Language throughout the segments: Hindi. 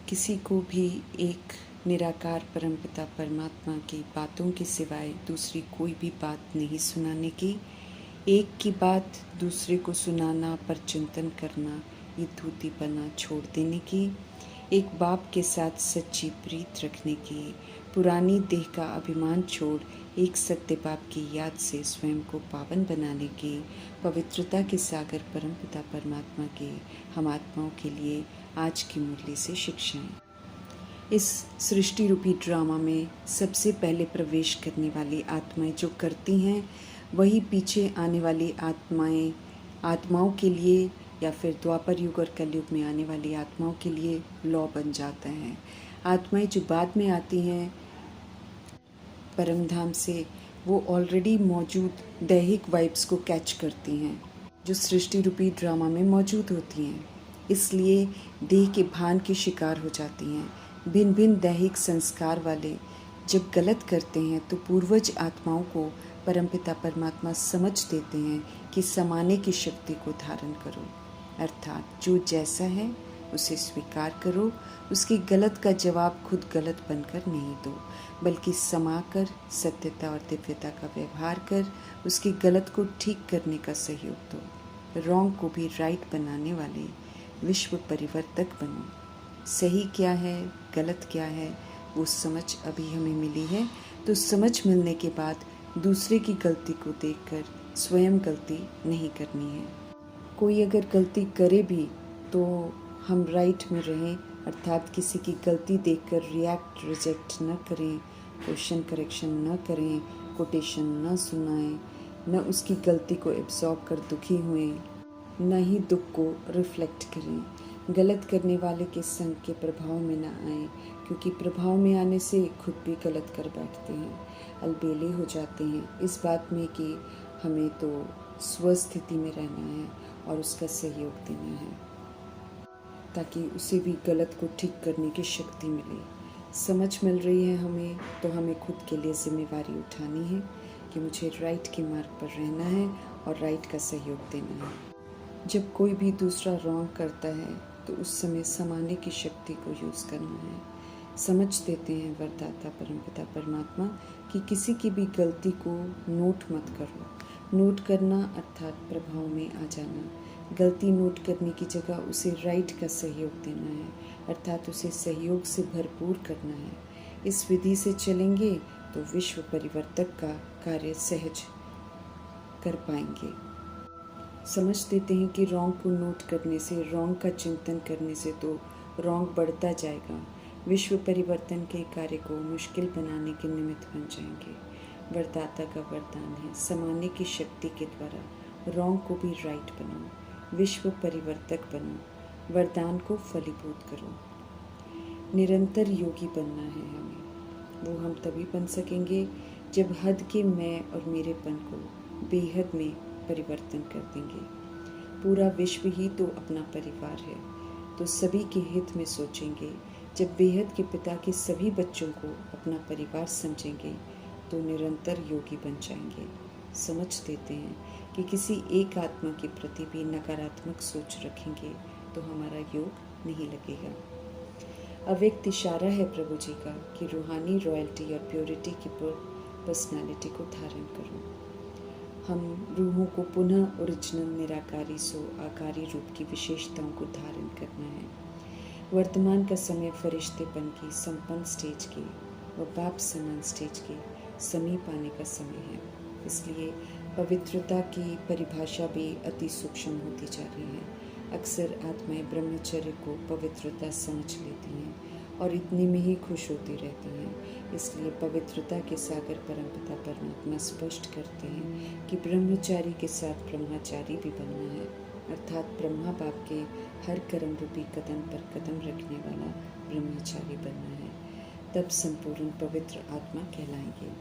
किसी को भी एक निराकार परमपिता परमात्मा की बातों के सिवाय दूसरी कोई भी बात नहीं सुनाने की, एक की बात दूसरे को सुनाना पर चिंतन करना, ये धूतीपना छोड़ देने की, एक बाप के साथ सच्ची प्रीत रखने की, पुरानी देह का अभिमान छोड़ एक सत्य बाप की याद से स्वयं को पावन बनाने की, पवित्रता के सागर परमपिता परमात्मा के हम आत्माओं के लिए आज की मुरली से शिक्षाएं। इस सृष्टि रूपी ड्रामा में सबसे पहले प्रवेश करने वाली आत्माएं जो करती हैं, वही पीछे आने वाली आत्माओं के लिए या फिर द्वापर युग और कलयुग में आने वाली आत्माओं के लिए लॉ बन जाता है। आत्माएं जो बाद में आती हैं परम धाम से, वो ऑलरेडी मौजूद दैहिक वाइब्स को कैच करती हैं जो सृष्टि रूपी ड्रामा में मौजूद होती हैं, इसलिए देह के भान के शिकार हो जाती हैं। भिन्न भिन्न दैहिक संस्कार वाले जब गलत करते हैं तो पूर्वज आत्माओं को परमपिता परमात्मा समझ देते हैं कि समाने की शक्ति को धारण करो, अर्थात जो जैसा है उसे स्वीकार करो, उसकी गलत का जवाब खुद गलत बनकर नहीं दो, बल्कि समाकर सत्यता और दिव्यता का व्यवहार कर उसकी गलत को ठीक करने का सहयोग दो। रॉन्ग को भी राइट बनाने वाले विश्व परिवर्तक बनो। सही क्या है, गलत क्या है, वो समझ अभी हमें मिली है, तो समझ मिलने के बाद दूसरे की गलती को देखकर स्वयं गलती नहीं करनी है। कोई अगर गलती करे भी तो हम राइट में रहें, अर्थात किसी की गलती देखकर रिएक्ट रिजेक्ट न करें, क्वेश्चन करेक्शन न करें, कोटेशन न सुनाएं, न उसकी गलती को एब्जॉर्ब कर दुखी हुए, न ही दुख को रिफ्लेक्ट करें। गलत करने वाले के संग के प्रभाव में न आए, क्योंकि प्रभाव में आने से खुद भी गलत कर बैठते हैं, अलबेले हो जाते हैं इस बात में कि हमें तो स्वस्थिति में रहना है और उसका सहयोग देना है ताकि उसे भी गलत को ठीक करने की शक्ति मिले। समझ मिल रही है हमें, तो हमें खुद के लिए जिम्मेवारी उठानी है कि मुझे राइट के मार्ग पर रहना है और राइट का सहयोग देना है। जब कोई भी दूसरा रॉन्ग करता है तो उस समय समाने की शक्ति को यूज़ करना है। समझ देते हैं वरदाता परमपिता परमात्मा कि किसी की भी गलती को नोट मत करो। नोट करना अर्थात प्रभाव में आ जाना, गलती नोट करने की जगह उसे राइट का सहयोग देना है, अर्थात उसे सहयोग से भरपूर करना है। इस विधि से चलेंगे तो विश्व परिवर्तक का कार्य सहज कर पाएंगे। समझ देते हैं कि रॉन्ग को नोट करने से, रॉन्ग का चिंतन करने से तो रॉन्ग बढ़ता जाएगा, विश्व परिवर्तन के कार्य को मुश्किल बनाने के निमित्त बन जाएंगे। वरदाता का वरदान है, समाने की शक्ति के द्वारा रॉन्ग को भी राइट बनाओ, विश्व परिवर्तक बनो, वरदान को फलीभूत करो। निरंतर योगी बनना है हमें। वो हम तभी बन सकेंगे जब हद के मैं और मेरेपन को बेहद में परिवर्तन कर देंगे। पूरा विश्व ही तो अपना परिवार है, तो सभी के हित में सोचेंगे। जब बेहद के पिता के सभी बच्चों को अपना परिवार समझेंगे तो निरंतर योगी बन जाएंगे। समझ देते हैं कि किसी एक आत्मा के प्रति भी नकारात्मक सोच रखेंगे तो हमारा योग नहीं लगेगा। अव्यक्त इशारा है प्रभु जी का कि रूहानी रॉयल्टी और प्योरिटी की पर्सनालिटी को धारण करो। हम रूहों को पुनः ओरिजिनल निराकारी सो आकारी रूप की विशेषताओं को धारण करना है। वर्तमान का समय फरिश्तेपन की संपन्न स्टेज के व बाप समान स्टेज के समीप आने का समय है, इसलिए पवित्रता की परिभाषा भी अति सूक्ष्म होती जा रही है। अक्सर आत्माएं ब्रह्मचर्य को पवित्रता समझ लेती हैं और इतने में ही खुश होती रहती हैं। इसलिए पवित्रता के सागर परमपिता परमात्मा स्पष्ट करते हैं कि ब्रह्मचारी के साथ ब्रह्मचारी भी बनना है, अर्थात ब्रह्मा बाप के हर कर्म रूपी कदम पर कदम रखने वाला ब्रह्मचारी बनना है, तब संपूर्ण पवित्र आत्मा कहलाएंगे।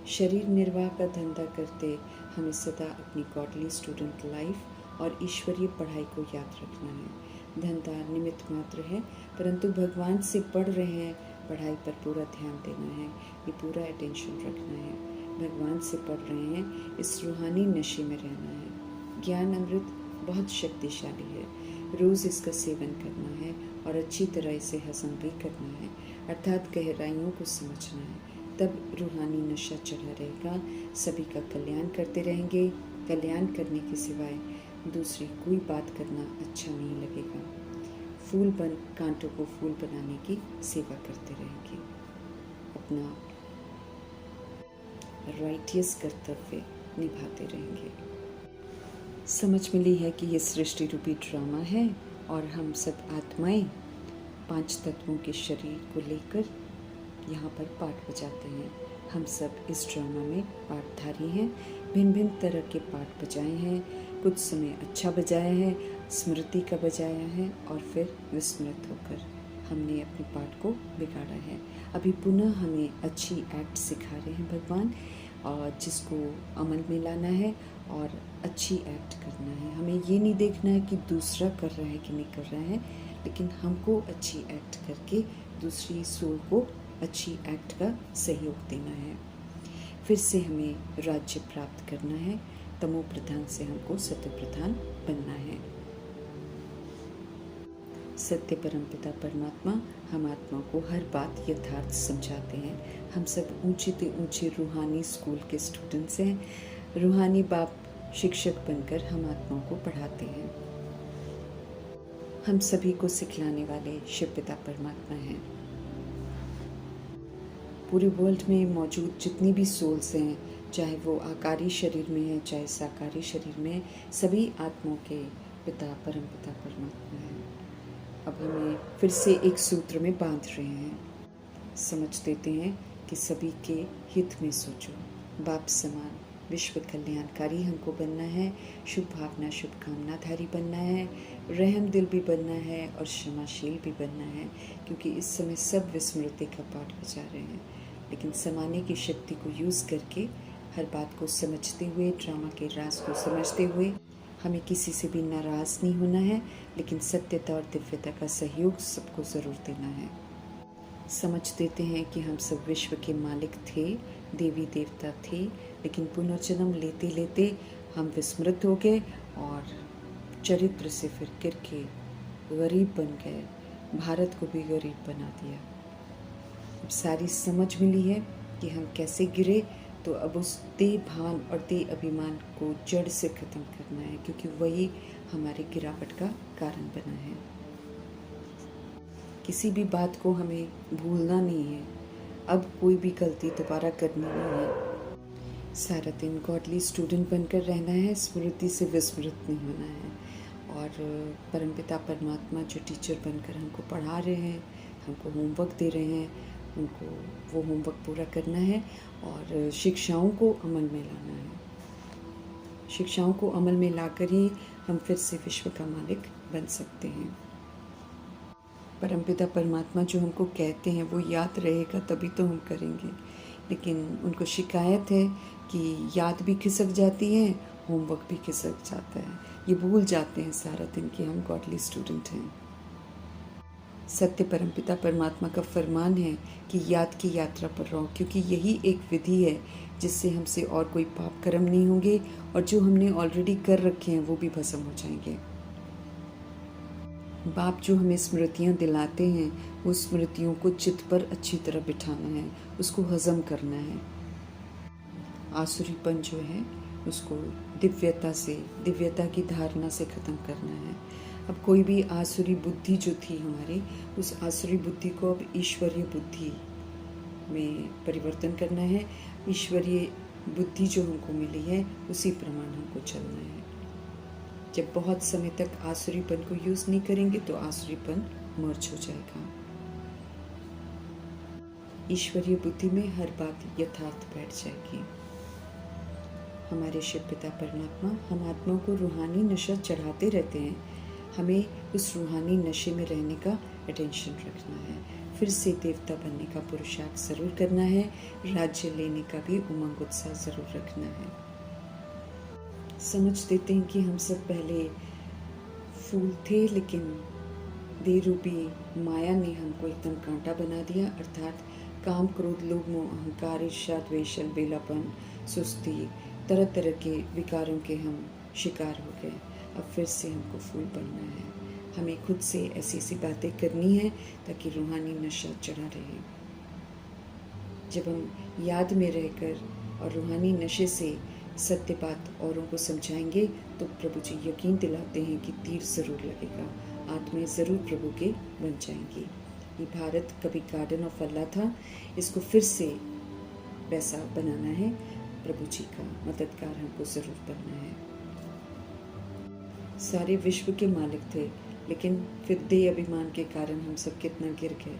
शरीर निर्वाह का धंधा करते हमें सदा अपनी गॉडली स्टूडेंट लाइफ और ईश्वरीय पढ़ाई को याद रखना है। धंधा निमित्त मात्र है, परंतु भगवान से पढ़ रहे हैं, पढ़ाई पर पूरा ध्यान देना है, ये पूरा अटेंशन रखना है। भगवान से पढ़ रहे हैं, इस रूहानी नशे में रहना है। ज्ञान अमृत बहुत शक्तिशाली है, रोज़ इसका सेवन करना है और अच्छी तरह इसे हजम भी करना है, अर्थात गहराइयों को समझना है। तब रूहानी नशा चढ़ा रहेगा, सभी का कल्याण करते रहेंगे। कल्याण करने के सिवाय दूसरी कोई बात करना अच्छा नहीं लगेगा। फूल बन कांटों को फूल बनाने की सेवा करते रहेंगे। अपना राइटियस कर्तव्य निभाते रहेंगे। समझ मिली है कि ये सृष्टि रूपी ड्रामा है और हम सब आत्माएं 5 तत्वों के शरीर को लेकर यहाँ पर पाठ बजाते हैं। हम सब इस ड्रामा में पाठधारी हैं। भिन्न भिन्न तरह के पाठ बजाए हैं। कुछ समय अच्छा बजाया है, स्मृति का बजाया है और फिर विस्मृत होकर हमने अपने पाठ को बिगाड़ा है। अभी पुनः हमें अच्छी एक्ट सिखा रहे हैं भगवान, और जिसको अमल में लाना है और अच्छी एक्ट करना है। हमें ये नहीं देखना है कि दूसरा कर रहा है कि नहीं कर रहा है, लेकिन हमको अच्छी एक्ट करके दूसरी सोल को अच्छी एक्ट का सहयोग देना है। फिर से हमें राज्य प्राप्त करना है। तमो प्रधान से हमको सत्य प्रधान बनना है। सत्य परमपिता परमात्मा हम आत्मा को हर बात यथार्थ समझाते हैं। हम सब ऊंचे से ऊंचे रूहानी स्कूल के स्टूडेंट्स हैं। रूहानी बाप शिक्षक बनकर हम आत्माओं को पढ़ाते हैं। हम सभी को सिखलाने वाले शिव पिता परमात्मा हैं। पूरे वर्ल्ड में मौजूद जितनी भी सोल्स हैं, चाहे वो आकारी शरीर में है चाहे साकारी शरीर में, सभी आत्माओं के पिता परमपिता परमात्मा हैं। अब हमें फिर से एक सूत्र में बांध रहे हैं। समझ देते हैं कि सभी के हित में सोचो। बाप समान विश्व कल्याणकारी हमको बनना है। शुभ भावना शुभकामनाधारी बनना है। रहम दिल भी बनना है और क्षमाशील भी बनना है, क्योंकि इस समय सब विस्मृति का पाठ बजा रहे हैं। लेकिन समाने की शक्ति को यूज़ करके, हर बात को समझते हुए, ड्रामा के राज को समझते हुए, हमें किसी से भी नाराज़ नहीं होना है, लेकिन सत्यता और दिव्यता का सहयोग सबको ज़रूर देना है। समझ देते हैं कि हम सब विश्व के मालिक थे, देवी देवता थे, लेकिन पुनर्जन्म लेते लेते हम विस्मृत हो गए और चरित्र से फिर गिर के गरीब बन गए। भारत को भी गरीब बना दिया। अब सारी समझ मिली है कि हम कैसे गिरे, तो अब उस देह भान और देह अभिमान को जड़ से ख़त्म करना है, क्योंकि वही हमारी गिरावट का कारण बना है। किसी भी बात को हमें भूलना नहीं है। अब कोई भी गलती दोबारा करनी नहीं है। सारा दिन गॉडली स्टूडेंट बनकर रहना है, स्मृति से विस्मृत नहीं होना है। और परमपिता परमात्मा जो टीचर बनकर हमको पढ़ा रहे हैं, हमको होमवर्क दे रहे हैं, उनको वो होमवर्क पूरा करना है और शिक्षाओं को अमल में लाना है। शिक्षाओं को अमल में लाकर ही हम फिर से विश्व का मालिक बन सकते हैं। परमपिता परमात्मा जो हमको कहते हैं वो याद रहेगा तभी तो हम करेंगे, लेकिन उनको शिकायत है कि याद भी खिसक जाती है, होमवर्क भी खिसक जाता है। ये भूल जाते हैं सारा दिन कि हम गॉडली स्टूडेंट हैं। सत्य परमपिता परमात्मा का फरमान है कि याद की यात्रा पर रहो, क्योंकि यही एक विधि है जिससे हमसे और कोई पाप कर्म नहीं होंगे और जो हमने ऑलरेडी कर रखे हैं वो भी भस्म हो जाएंगे। बाप जो हमें स्मृतियाँ दिलाते हैं, वो स्मृतियों को चित्त पर अच्छी तरह बिठाना है, उसको हजम करना है। आसुरीपन जो है उसको दिव्यता से, दिव्यता की धारणा से ख़त्म करना है। अब कोई भी आसुरी बुद्धि जो थी हमारी, उस आसुरी बुद्धि को अब ईश्वरीय बुद्धि में परिवर्तन करना है। ईश्वरीय बुद्धि जो हमको मिली है उसी प्रमाण हमको चलना है। जब बहुत समय तक आसुरीपन को यूज़ नहीं करेंगे तो आसुरीपन मर्ज हो जाएगा। ईश्वरीय बुद्धि में हर बात यथार्थ बैठ जाएगी। हमारे शिव पिता परमात्मा हम आत्मा को रूहानी नशा चढ़ाते रहते हैं। हमें उस रूहानी नशे में रहने का अटेंशन रखना है। फिर से देवता बनने का पुरुषार्थ ज़रूर करना है। राज्य लेने का भी उमंग उत्साह ज़रूर रखना है। समझ देते हैं कि हम सब पहले फूल थे, लेकिन देह रूपी माया ने हमको एकदम कांटा बना दिया, अर्थात काम, क्रोध, लोभ, मोह, अहंकार, ईर्ष्या, द्वेष, बेलापन, सुस्ती, तरह तरह के विकारों के हम शिकार हो गए। अब फिर से हमको फूल बनना है। हमें खुद से ऐसी ऐसी बातें करनी है ताकि रूहानी नशा चढ़ा रहे। जब हम याद में रहकर और रूहानी नशे से सत्य बात औरों को समझाएंगे तो प्रभु जी यकीन दिलाते हैं कि तीर ज़रूर लगेगा, आत्माएं ज़रूर प्रभु के बन जाएंगी। ये भारत कभी गार्डन ऑफ अल्लाह था, इसको फिर से वैसा बनाना है। प्रभु जी का मददगार हमको ज़रूर बनना है। सारे विश्व के मालिक थे, लेकिन फिर देह अभिमान के कारण हम सब कितना गिर गए।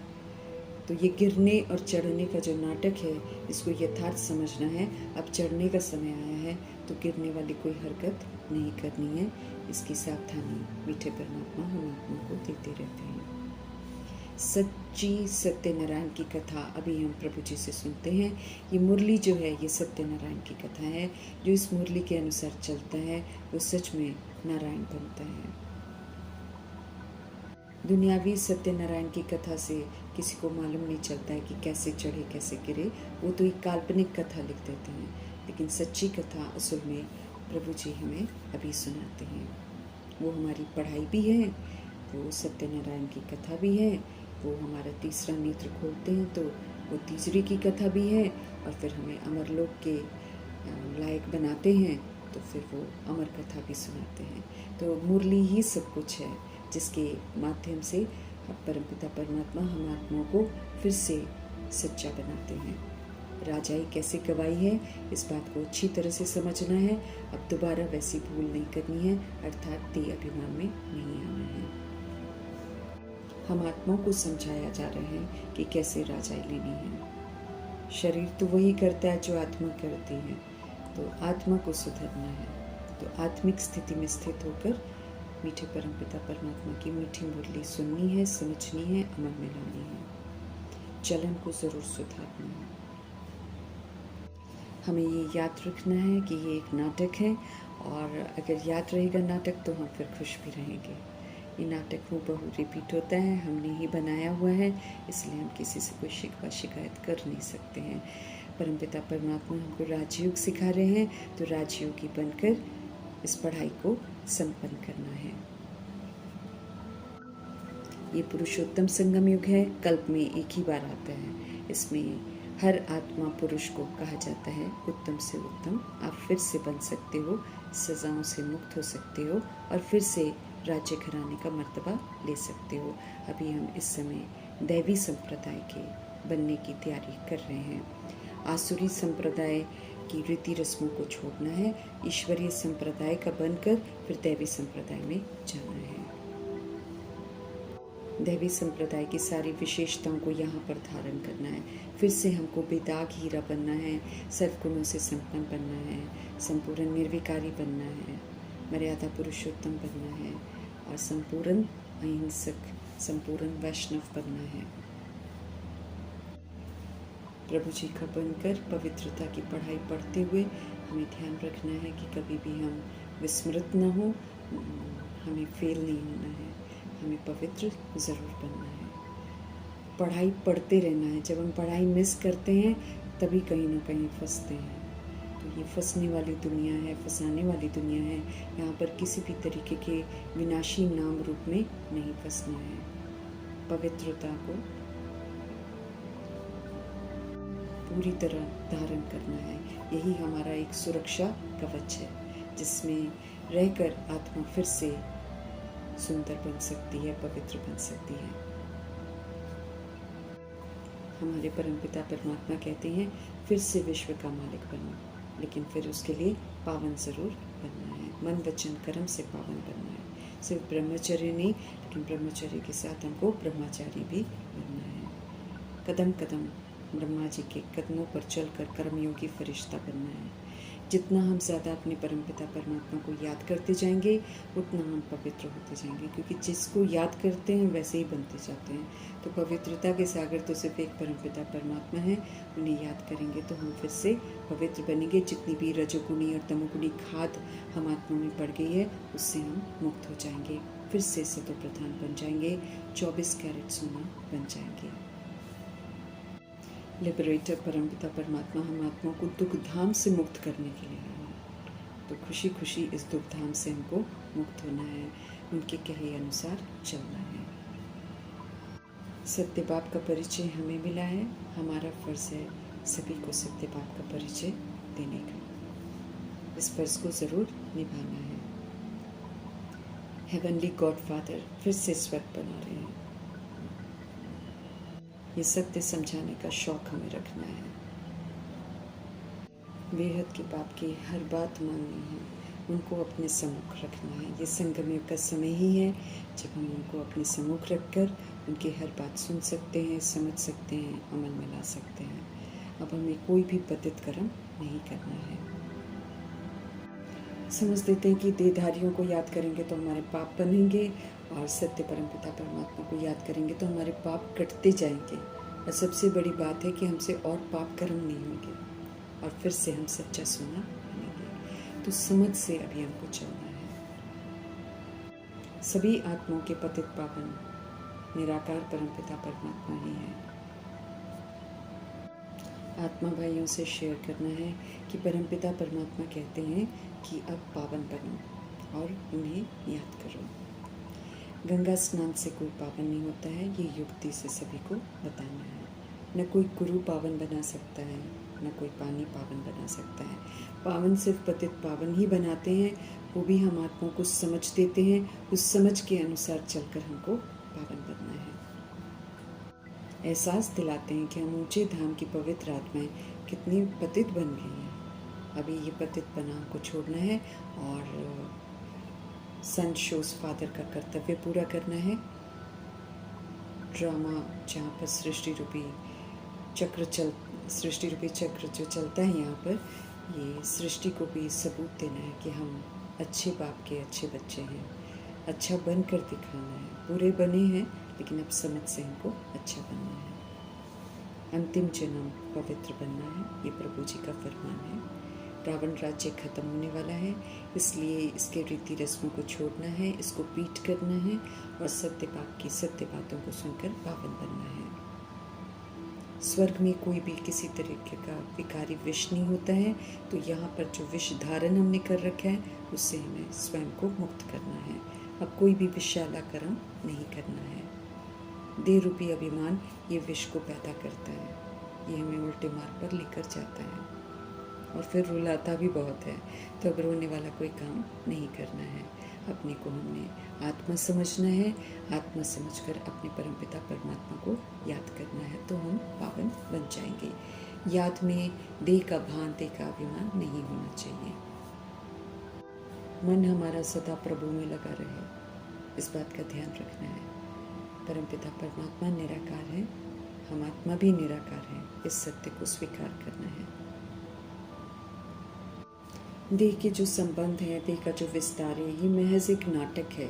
तो ये गिरने और चढ़ने का जो नाटक है, इसको यथार्थ समझना है। अब चढ़ने का समय आया है, तो गिरने वाली कोई हरकत नहीं करनी है। इसकी सावधानी मीठे परमात्मा हम आत्मा को देते रहते हैं। सच्ची सत्यनारायण की कथा अभी हम प्रभु जी से सुनते हैं। ये मुरली जो है, ये सत्यनारायण की कथा है। जो इस मुरली के अनुसार चलता है वो सच में नारायण बनता है। दुनियावी सत्यनारायण की कथा से किसी को मालूम नहीं चलता है कि कैसे चढ़े कैसे गिरे, वो तो एक काल्पनिक कथा लिख देते हैं। लेकिन सच्ची कथा असल में प्रभु जी हमें अभी सुनाते हैं। वो हमारी पढ़ाई भी है, वो सत्यनारायण की कथा भी है, वो हमारा तीसरा नेत्र खोलते हैं तो वो तीसरी की कथा भी है, और फिर हमें अमरलोक के लायक बनाते हैं तो फिर वो अमर कथा भी सुनाते हैं। तो मुरली ही सब कुछ है, जिसके माध्यम से परमपिता परमात्मा हम आत्माओं को फिर से सच्चा बनाते हैं। राजाई कैसे गवाई है, इस बात को अच्छी तरह से समझना है। अब दोबारा वैसी भूल नहीं करनी है, अर्थात देह अभिमान में नहीं आना है। हम आत्माओं को समझाया जा रहे हैं कि कैसे राजाई लेनी है। शरीर तो वही करता है जो आत्मा करती है, तो आत्मा को सुधरना है। तो आत्मिक स्थिति में स्थित होकर मीठे परमपिता परमात्मा की मीठी मुरली सुननी है, समझनी है, अमल में लानी है। चलन को ज़रूर सुधारना है। हमें ये याद रखना है कि ये एक नाटक है, और अगर याद रहेगा नाटक तो हम फिर खुश भी रहेंगे। ये नाटक हूबहू रिपीट होता है, हमने ही बनाया हुआ है, इसलिए हम किसी से कोई शिकवा शिकायत कर नहीं सकते हैं। परमपिता परमात्मा हमको राजयोग सिखा रहे हैं, तो राजयोगी बनकर इस पढ़ाई को संपन्न करना है। ये पुरुषोत्तम संगम युग है, कल्प में एक ही बार आता है। इसमें हर आत्मा पुरुष को कहा जाता है उत्तम से उत्तम। आप फिर से बन सकते हो, सजाओं से मुक्त हो सकते हो, और फिर से राज्य घराने का मर्तबा ले सकते हो। अभी हम इस समय दैवी संप्रदाय के बनने की तैयारी कर रहे हैं। आसुरी संप्रदाय की रीति रस्मों को छोड़ना है, ईश्वरीय संप्रदाय का बनकर फिर दैवी संप्रदाय में जाना है। दैवी संप्रदाय की सारी विशेषताओं को यहाँ पर धारण करना है। फिर से हमको बेदाग हीरा बनना है, सर्वगुणों से संपन्न बनना है, संपूर्ण निर्विकारी बनना है, मर्यादा पुरुषोत्तम बनना है, और संपूर्ण अहिंसक, संपूर्ण वैष्णव बनना है। प्रभु जी का बनकर पवित्रता की पढ़ाई पढ़ते हुए हमें ध्यान रखना है कि कभी भी हम विस्मृत न हो, हमें फेल नहीं होना है, हमें पवित्र ज़रूर बनना है। पढ़ाई पढ़ते रहना है। जब हम पढ़ाई मिस करते हैं तभी कहीं ना कहीं फंसते हैं। तो ये फंसने वाली दुनिया है, फंसाने वाली दुनिया है। यहाँ पर किसी भी तरीके के विनाशी नाम रूप में नहीं फंसना है। पवित्रता को पूरी तरह धारण करना है। यही हमारा एक सुरक्षा कवच है, जिसमें रहकर आत्मा फिर से सुंदर बन सकती है, पवित्र बन सकती है। हमारे परमपिता परमात्मा कहते हैं फिर से विश्व का मालिक बनो, लेकिन फिर उसके लिए पावन जरूर बनना है। मन वचन कर्म से पावन बनना है। सिर्फ ब्रह्मचर्य नहीं, लेकिन ब्रह्मचर्य के साथ हमको ब्रह्मचारी भी बनना है। कदम कदम ब्रह्मा जी के कदमों पर चलकर कर्मयोगी फरिश्ता बनना है। जितना हम ज़्यादा अपने परमपिता परमात्मा को याद करते जाएंगे, उतना हम पवित्र होते जाएंगे, क्योंकि जिसको याद करते हैं वैसे ही बनते जाते हैं। तो पवित्रता के सागर तो सिर्फ एक परमपिता परमात्मा है, उन्हें याद करेंगे तो हम फिर से पवित्र बनेंगे। जितनी भी रजोगुणी और तमोगुणी खाद हम आत्मा में पड़ गई है, उससे हम मुक्त हो जाएंगे, फिर से सतो प्रधान बन जाएंगे, 24 कैरेट सोना बन जाएंगे। लिबरेटर परमपिता परमात्मा हम आत्मा को दुख धाम से मुक्त करने के लिए आए हैं। तो खुशी खुशी इस दुख धाम से हमको मुक्त होना है। उनके कहे अनुसार चलना है। सत्य बाप का परिचय हमें मिला है, हमारा फर्ज है सभी को सत्य बाप का परिचय देने का। इस फर्ज को ज़रूर निभाना है। हेवनली गॉड फादर फिर से स्वर्ग बना रहे हैं। ये सत्य समझाने का शौक हमें रखना है। बेहद के बाप की हर बात माननी है, उनको अपने सम्मुख रखना है। ये संगम युग का समय ही है जब हम उनको अपने सम्मुख रखकर उनकी हर बात सुन सकते हैं, समझ सकते हैं, अमल में ला सकते हैं। अब हमें कोई भी पतित कर्म नहीं करना है। समझ देते हैं कि देहधारियों को याद करेंगे तो हमारे पाप बनेंगे, और सत्य परमपिता परमात्मा को याद करेंगे तो हमारे पाप कटते जाएंगे। और सबसे बड़ी बात है कि हमसे और पाप कर्म नहीं होंगे, और फिर से हम सच्चा सोना बनेंगे। तो समझ से अभी हमको चलना है। सभी आत्माओं के पतित पावन निराकार परमपिता परमात्मा ही है। आत्मा भाइयों से शेयर करना है कि परमपिता परमात्मा कहते हैं कि अब पावन बनो और उन्हें याद करो। गंगा स्नान से कोई पावन नहीं होता है, ये युक्ति से सभी को बताना है। न कोई गुरु पावन बना सकता है, न कोई पानी पावन बना सकता है। पावन सिर्फ पतित पावन ही बनाते हैं, वो भी हम आत्माओं को समझ देते हैं। उस समझ के अनुसार चलकर हमको पावन बनना है। एहसास दिलाते हैं कि हम ऊंचे धाम की पवित्र आत्माएं कितनी पतित बन गई हैं। अभी ये पतित पना हमको छोड़ना है और सन शोज फादर का कर्तव्य पूरा करना है। ड्रामा जहाँ पर सृष्टि रूपी चक्र जो चलता है, यहाँ पर ये सृष्टि को भी सबूत देना है कि हम अच्छे बाप के अच्छे बच्चे हैं। अच्छा बनकर दिखाना है। बुरे बने हैं लेकिन अब समझ से हमको अच्छा बनना है। अंतिम जन्म पवित्र बनना है, ये प्रभु जी का फरमान है। रावण राज्य खत्म होने वाला है, इसलिए इसके रीति रस्मों को छोड़ना है, इसको पीठ करना है और सत्य बाप की सत्य बातों को सुनकर पावन बनना है। स्वर्ग में कोई भी किसी तरीके का विकारी विष नहीं होता है, तो यहाँ पर जो विष धारण हमने कर रखा है उससे हमें स्वयं को मुक्त करना है। अब कोई भी विषाला कर्म नहीं करना है। देह रूपी अभिमान ये विष को पैदा करता है, ये हमें उल्टे मार्ग पर लेकर जाता है और फिर रुलाता भी बहुत है। तो अब रोने वाला कोई काम नहीं करना है। अपने को हमने आत्मा समझना है, आत्मा समझकर अपने परमपिता परमात्मा को याद करना है, तो हम पावन बन जाएंगे। याद में देह का भान, देह का अभिमान नहीं होना चाहिए। मन हमारा सदा प्रभु में लगा रहे, इस बात का ध्यान रखना है। परमपिता परमात्मा निराकार है, हम आत्मा भी निराकार है, इस सत्य को स्वीकार करना है। देह के जो संबंध है, देह का जो विस्तार है, ये महज एक नाटक है,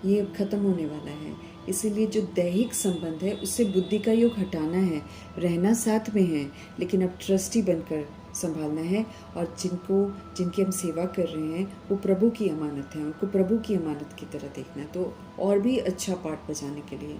ये अब खत्म होने वाला है। इसीलिए जो दैहिक संबंध है उससे बुद्धि का योग हटाना है। रहना साथ में है लेकिन अब ट्रस्टी बनकर संभालना है, और जिनकी हम सेवा कर रहे हैं वो प्रभु की अमानत है, उनको प्रभु की अमानत की तरह देखना है। तो और भी अच्छा पाठ बजाने के लिए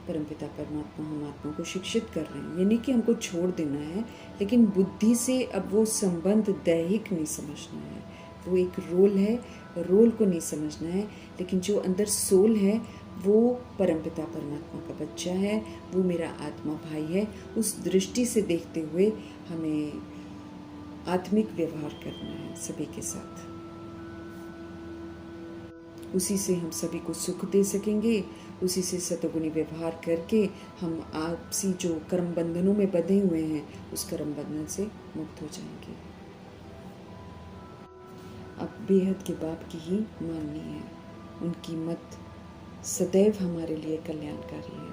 परमपिता परमात्मा हम आत्माओं को शिक्षित कर रहे हैं। ये नहीं कि हमको छोड़ देना है, लेकिन बुद्धि से अब वो संबंध दैहिक नहीं समझना है। वो एक रोल है, रोल को नहीं समझना है, लेकिन जो अंदर सोल है वो परमपिता परमात्मा का बच्चा है, वो मेरा आत्मा भाई है। उस दृष्टि से देखते हुए हमें आत्मिक व्यवहार करना है सभी के साथ। उसी से हम सभी को सुख दे सकेंगे, उसी से सतगुणी व्यवहार करके हम आपसी जो कर्म बंधनों में बंधे हुए हैं उस कर्म बंधन से मुक्त हो जाएंगे। अब बेहद के बाप की ही माननी है, उनकी मत सदैव हमारे लिए कल्याणकारी है।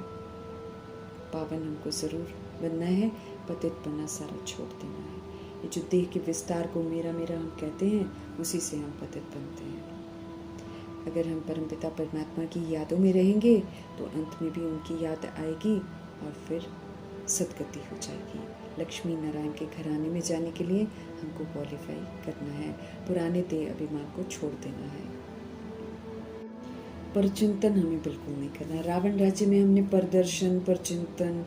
पावन हमको ज़रूर बनना है, पतितपना सारा छोड़ देना है। ये जो देह के विस्तार को मेरा मेरा हम कहते हैं, उसी से हम पतित बनते हैं। अगर हम परमपिता परमात्मा की यादों में रहेंगे तो अंत में भी उनकी याद आएगी और फिर सदगति हो जाएगी। लक्ष्मी नारायण के घराने में जाने के लिए हमको क्वालिफाई करना है, पुराने देह अभिमान को छोड़ देना है। परचिंतन हमें बिल्कुल नहीं करना। रावण राज्य में हमने परदर्शन, परचिंतन,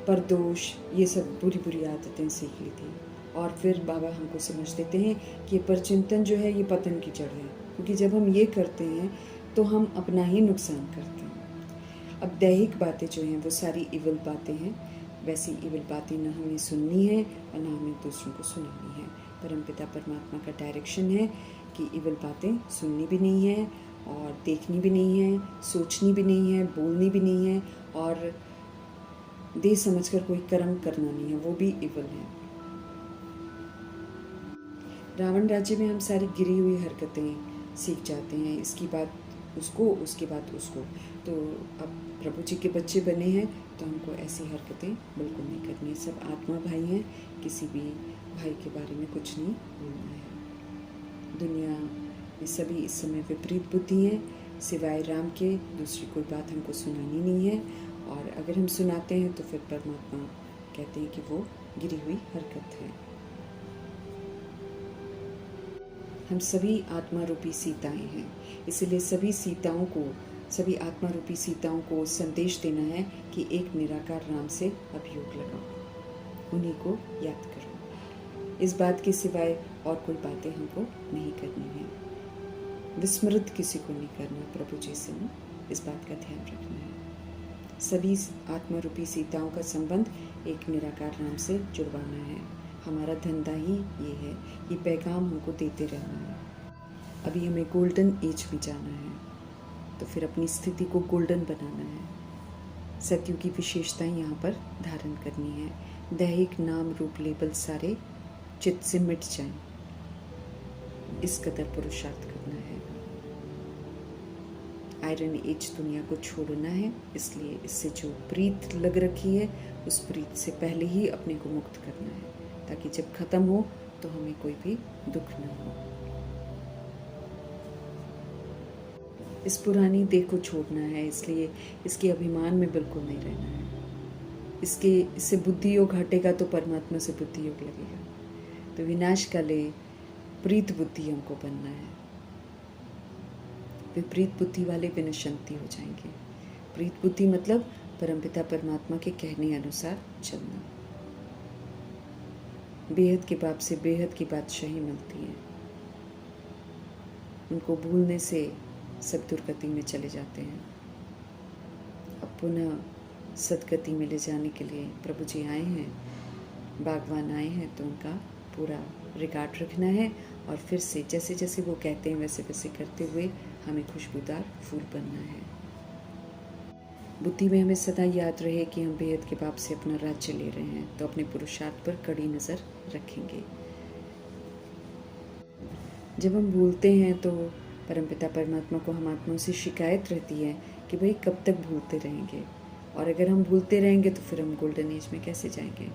परदोष, ये सब बुरी बुरी आदतें सीख ली थी, और फिर बाबा हमको समझ देते हैं कि परचिंतन जो है ये पतन की जड़ है। क्योंकि जब हम ये करते हैं तो हम अपना ही नुकसान करते हैं। अब दैहिक बातें जो हैं वो सारी इवल बातें हैं। वैसी इवल बातें ना हमें सुननी है और ना हमें दूसरों को सुनानी है। परमपिता परमात्मा का डायरेक्शन है कि इवल बातें सुननी भी नहीं है और देखनी भी नहीं है, सोचनी भी नहीं है, बोलनी भी नहीं है और दे समझकर कोई कर्म करना नहीं है, वो भी इवल है। रावण राज्य में हम सारी गिरी हुई हरकतें सीख जाते हैं, इसकी बात उसको, उसकी बात उसको। तो अब प्रभु जी के बच्चे बने हैं तो हमको ऐसी हरकतें बिल्कुल नहीं करनी है। सब आत्मा भाई हैं, किसी भी भाई के बारे में कुछ नहीं बोलना है। दुनिया में सभी इस समय विपरीत बुद्धि हैं, सिवाय राम के दूसरी कोई बात हमको सुनानी नहीं है। और अगर हम सुनाते हैं तो फिर परमात्मा कहते हैं कि वो गिरी हुई हरकत है। हम सभी आत्मा रूपी सीताएं हैं, इसलिए सभी सीताओं को, सभी आत्मा रूपी सीताओं को संदेश देना है कि एक निराकार राम से अभियोग लगाओ, उन्हीं को याद करो। इस बात के सिवाय और कोई बातें हमको नहीं करनी है। विस्मृत किसी को नहीं करना, प्रभु जी से नहीं, इस बात का ध्यान रखना है। सभी आत्मा रूपी सीताओं का संबंध एक निराकार राम से जुड़वाना है। हमारा धंधा ही ये है, ये पैगाम हमको देते रहना है। अभी हमें गोल्डन एज में जाना है, तो फिर अपनी स्थिति को गोल्डन बनाना है। सत्युग की विशेषताएं यहाँ पर धारण करनी है। दैहिक नाम रूप लेबल सारे चित्त से मिट जाएं, इस कदर पुरुषार्थ करना है। आयरन एज दुनिया को छोड़ना है, इसलिए इससे जो प्रीत लग रखी है उस प्रीत से पहले ही अपने को मुक्त करना है, ताकि जब खत्म हो तो हमें कोई भी दुख न हो। इस पुरानी देह को छोड़ना है, इसलिए इसके अभिमान में बिल्कुल नहीं रहना है। इससे बुद्धि योग हटेगा तो परमात्मा से बुद्धि योग लगेगा। तो विनाश काले प्रीत बुद्धि हमको बनना है। विपरीत बुद्धि वाले विनशंति हो जाएंगे। प्रीत बुद्धि मतलब परमपिता परमात्मा के कहने अनुसार चलना। बेहद के बाप से बेहद की बादशाही मिलती है, उनको भूलने से सब दुर्गति में चले जाते हैं। अब पुनः सदगति में ले जाने के लिए प्रभु जी आए हैं, बागवान आए हैं, तो उनका पूरा रिकॉर्ड रखना है और फिर से जैसे जैसे वो कहते हैं वैसे वैसे करते हुए हमें खुशबूदार फूल बनना है। बुद्धि में हमें सदा याद रहे कि हम बेहद के बाप से अपना राज्य ले रहे हैं, तो अपने पुरुषार्थ पर कड़ी नज़र रखेंगे। जब हम भूलते हैं तो परमपिता परमात्मा को हम आत्माओं से शिकायत रहती है कि भाई कब तक भूलते रहेंगे, और अगर हम भूलते रहेंगे तो फिर हम गोल्डन एज में कैसे जाएंगे।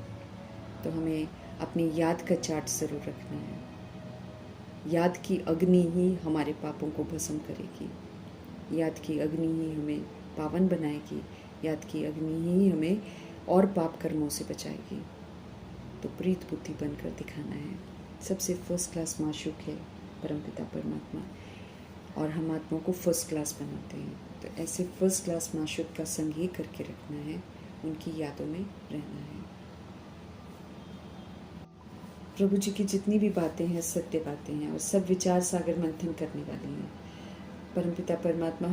तो हमें अपनी याद का चार्ट ज़रूर रखना है। याद की अग्नि ही हमारे पापों को भस्म करेगी, याद की अग्नि ही हमें पावन बनाएगी, याद की अग्नि ही हमें और पाप कर्मों से बचाएगी। तो प्रीत बुद्धि बनकर दिखाना है। सबसे फर्स्ट क्लास माशूक है परमपिता परमात्मा, और हम आत्मा को फर्स्ट क्लास बनाते हैं। तो ऐसे फर्स्ट क्लास माशूक का संग ही करके रखना है, उनकी यादों में रहना है। प्रभु जी की जितनी भी बातें हैं सत्य बातें हैं, और सब विचार सागर मंथन करने वाली हैं। परमपिता परमात्मा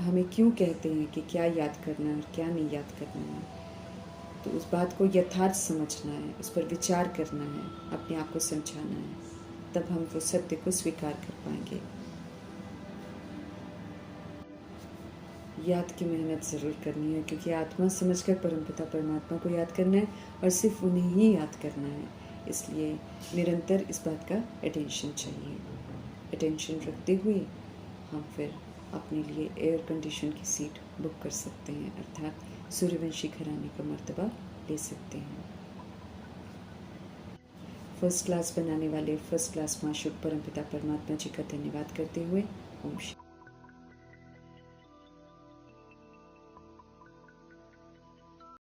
हमें क्यों कहते हैं कि क्या याद करना है और क्या नहीं याद करना है। तो उस बात को यथार्थ समझना है, उस पर विचार करना है, अपने आप को समझाना है, तब हम वो सत्य को स्वीकार कर पाएंगे। याद की मेहनत ज़रूर करनी है, क्योंकि आत्मा समझकर परमपिता परमात्मा को याद करना है और सिर्फ उन्हें ही याद करना है। इसलिए निरंतर इस बात का अटेंशन चाहिए। अटेंशन रखते हुए हम फिर अपने लिए एयर कंडीशन की सीट बुक कर सकते हैं, अर्थात सूर्यवंशी घराने का मर्तबा ले सकते हैं। फर्स्ट क्लास बनाने वाले फर्स्ट क्लास माशूक परमपिता परमात्मा जी का धन्यवाद करते हुए ओम